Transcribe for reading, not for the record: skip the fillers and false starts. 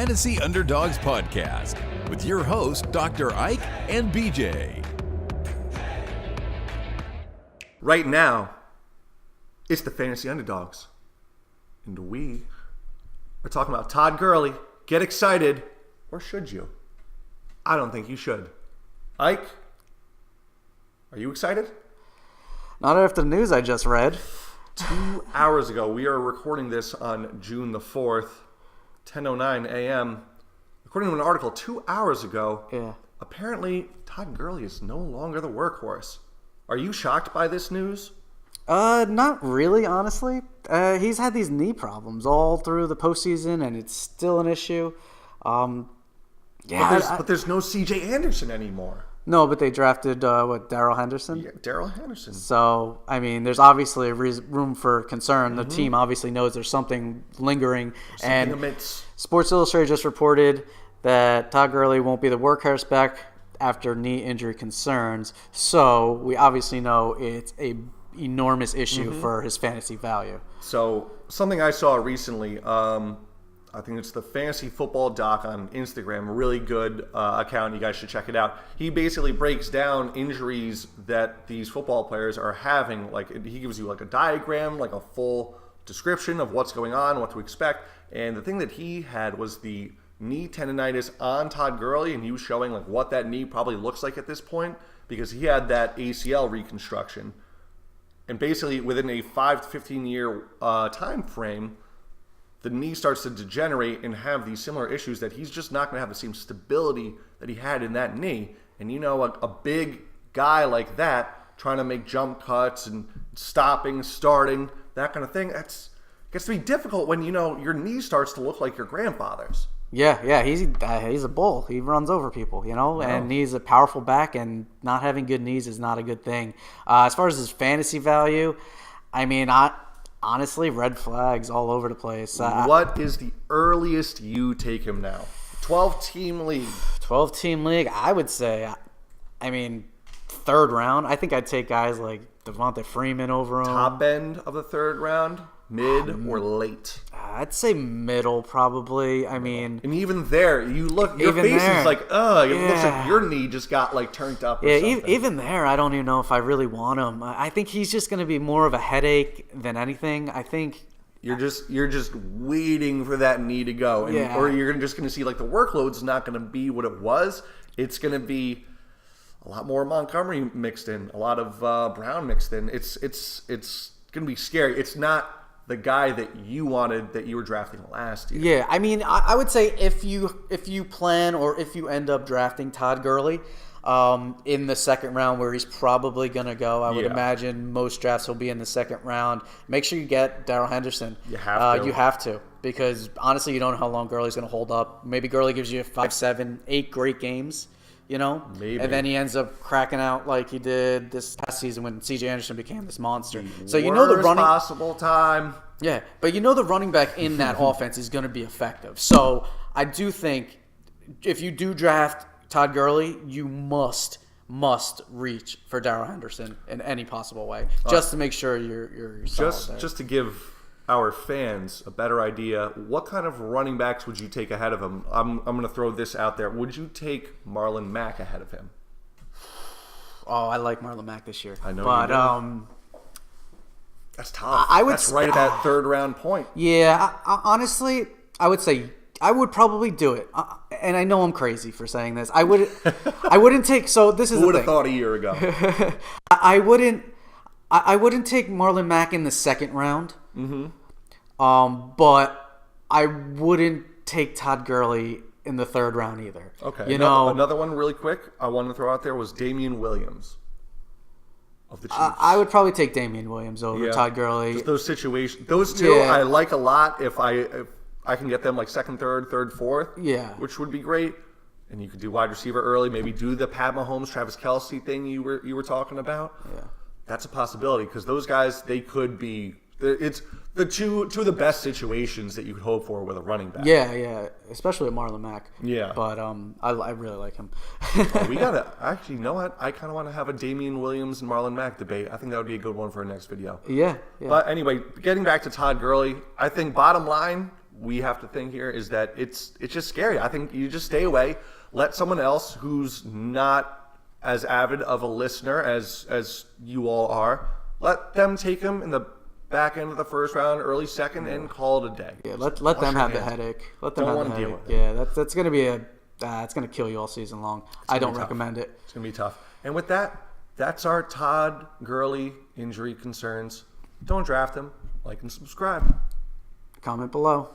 Fantasy Underdogs Podcast with your hosts, Dr. Ike and BJ. Right now, it's the Fantasy Underdogs. And we are talking about Todd Gurley. Get excited. Or should you? I don't think you should. Ike, are you excited? Not after the news I just read. 2 hours ago, we are recording this on June the 4th, 10:09 a.m. According to an article 2 hours ago, apparently Todd Gurley is no longer the workhorse. Are you shocked by this news? Not really, honestly. He's had these knee problems all through the postseason, and it's still an issue. But there's no C.J. Anderson anymore. No, but they drafted, Darrell Henderson? Yeah, Darrell Henderson. So, I mean, there's obviously room for concern. The team obviously knows there's something lingering. Sports Illustrated just reported that Todd Gurley won't be the workhorse back after knee injury concerns. So, we obviously know it's a enormous issue for his fantasy value. So, something I saw recently, I think it's the Fantasy Football Doc on Instagram, a really good account. You guys should check it out. He basically breaks down injuries that these football players are having. Like, he gives you like a diagram, like a full description of what's going on, what to expect. And the thing that he had was the knee tendonitis on Todd Gurley, and he was showing like what that knee probably looks like at this point because he had that ACL reconstruction. And basically, within a 5 to 15 year time frame, the knee starts to degenerate and have these similar issues that he's just not going to have the same stability that he had in that knee. And a big guy like that trying to make jump cuts and stopping, starting, that kind of thing, gets to be difficult when, your knee starts to look like your grandfather's. Yeah, he's a bull. He runs over people, and he's a powerful back, and not having good knees is not a good thing. As far as his fantasy value, I mean, honestly, red flags all over the place. What is the earliest you take him now? 12-team league. 12-team league, I would say, third round. I think I'd take guys like Devonta Freeman over him. Top end of the third round? Mid or late? I'd say middle, probably. And even there, you look, your face is like, it looks like your knee just got like turned up or something. Even there, I don't even know if I really want him. I think he's just going to be more of a headache than anything. I think you're just waiting for that knee to go, or you're just going to see like the workload's not going to be what it was. It's going to be a lot more Montgomery mixed in, a lot of Brown mixed in. It's going to be scary. It's not the guy that you wanted that you were drafting last year. Yeah, I would say if you plan or if you end up drafting Todd Gurley in the second round where he's probably going to go, I would imagine most drafts will be in the second round. Make sure you get Darrell Henderson. You have to. Because honestly, you don't know how long Gurley's going to hold up. Maybe Gurley gives you 5, 7, 8 great games. Maybe. And then he ends up cracking out like he did this past season when C.J. Anderson became this monster. So the running possible time. Yeah, but the running back in that offense is going to be effective. So I do think if you do draft Todd Gurley, you must reach for Darrell Henderson in any possible way, just to make sure you're solid there. Just to give our fans a better idea, what kind of running backs would you take ahead of him? I'm going to throw this out there. Would you take Marlon Mack ahead of him? Oh, I like Marlon Mack this year. I know but, you do. That's tough. That's right at that third round point. Yeah, honestly, I would say I would probably do it. And I know I'm crazy for saying this. I wouldn't take. So this is Who would have thought a year ago? I wouldn't take Marlon Mack in the second round. But I wouldn't take Todd Gurley in the third round either. Okay. Another one really quick I wanted to throw out there was Damian Williams of the Chiefs. I would probably take Damian Williams over Todd Gurley. Just those situations. Those two I like a lot if I can get them like second, third, fourth. Yeah. Which would be great. And you could do wide receiver early, maybe do the Pat Mahomes, Travis Kelce thing you were talking about. Yeah. That's a possibility because those guys, they could be it's the two of the best situations that you could hope for with a running back. Yeah, especially with Marlon Mack. Yeah, but I really like him. We gotta actually, you know what? I kind of want to have a Damian Williams and Marlon Mack debate. I think that would be a good one for our next video. Yeah. But anyway, getting back to Todd Gurley, I think bottom line, we have to think here is that it's just scary. I think you just stay away. Let someone else who's not as avid of a listener as you all are, let them take him in the back end of the first round, early second, and call it a day. Yeah, let them have the headache. Let them have the headache. Yeah, that's going to be it's going to kill you all season long. I don't recommend it. It's going to be tough. And with that, that's our Todd Gurley injury concerns. Don't draft him. Like and subscribe. Comment below.